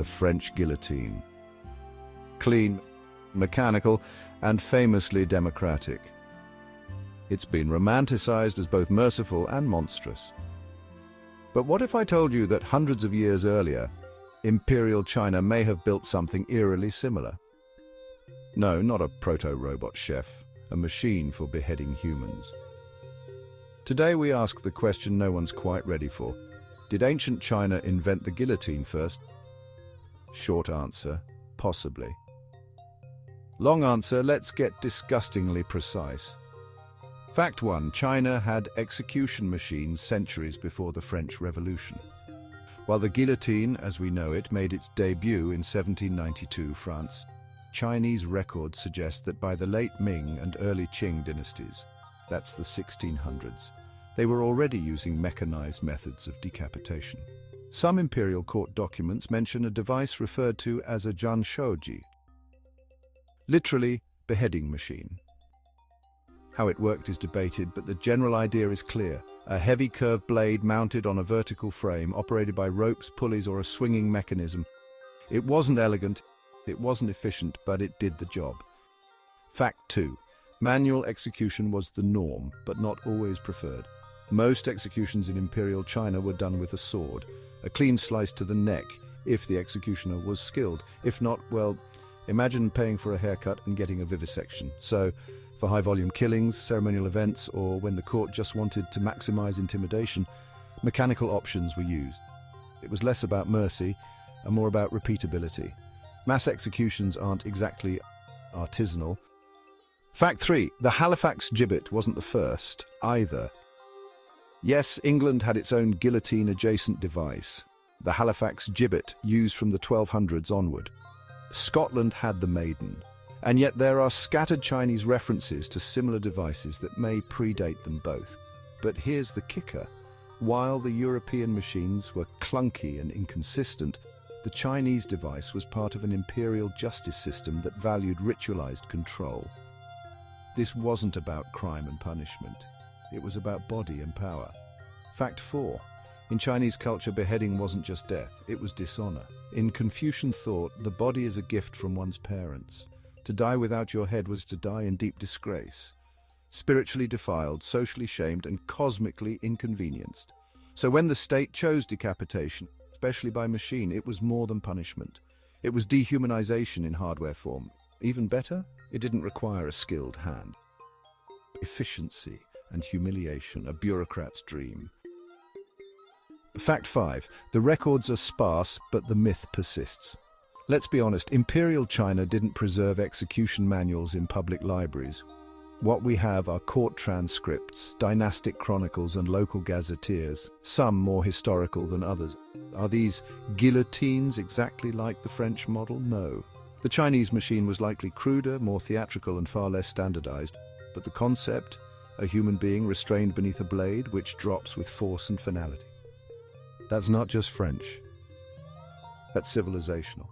the French guillotine. Clean, mechanical, and famously democratic. It's been romanticized as both merciful and monstrous. But what if I told you that hundreds of years earlier, Imperial China may have built something eerily similar? No, not a proto-robot chef, a machine for beheading humans. Today we ask the question no one's quite ready for. Did ancient China invent the guillotine first? Short answer, possibly. Long answer, let's get disgustingly precise. Fact 1. China had execution machines centuries before the French Revolution. While the guillotine, as we know it, made its debut in 1792 France, Chinese records suggest that by the late Ming and early Qing dynasties, that's the 1600s, they were already using mechanized methods of decapitation. Some imperial court documents mention a device referred to as a zhanshoji, literally beheading machine. How it worked is debated, but the general idea is clear. A heavy curved blade mounted on a vertical frame, operated by ropes, pulleys, or a swinging mechanism. It wasn't elegant, it wasn't efficient, but it did the job. Fact 2. Manual execution was the norm, but not always preferred. Most executions in Imperial China were done with a sword, a clean slice to the neck, if the executioner was skilled. If not, well, imagine paying for a haircut and getting a vivisection. So, for high-volume killings, ceremonial events, or when the court just wanted to maximize intimidation, mechanical options were used. It was less about mercy and more about repeatability. Mass executions aren't exactly artisanal. Fact 3. The Halifax gibbet wasn't the first, either. Yes, England had its own guillotine-adjacent device, the Halifax gibbet, used from the 1200s onward. Scotland had the maiden. And yet there are scattered Chinese references to similar devices that may predate them both. But here's the kicker. While the European machines were clunky and inconsistent, the Chinese device was part of an imperial justice system that valued ritualized control. This wasn't about crime and punishment. It was about body and power. Fact 4. In Chinese culture, beheading wasn't just death, it was dishonor. In Confucian thought, the body is a gift from one's parents. To die without your head was to die in deep disgrace. Spiritually defiled, socially shamed, and cosmically inconvenienced. So when the state chose decapitation, especially by machine, it was more than punishment. It was dehumanization in hardware form. Even better, it didn't require a skilled hand. Efficiency and humiliation, a bureaucrat's dream. Fact 5. The records are sparse, but the myth persists. Let's be honest, Imperial China didn't preserve execution manuals in public libraries. What we have are court transcripts, dynastic chronicles, and local gazetteers, some more historical than others. Are these guillotines exactly like the French model? No. The Chinese machine was likely cruder, more theatrical, and far less standardized. But the concept, a human being restrained beneath a blade, which drops with force and finality. That's not just French. That's civilizational.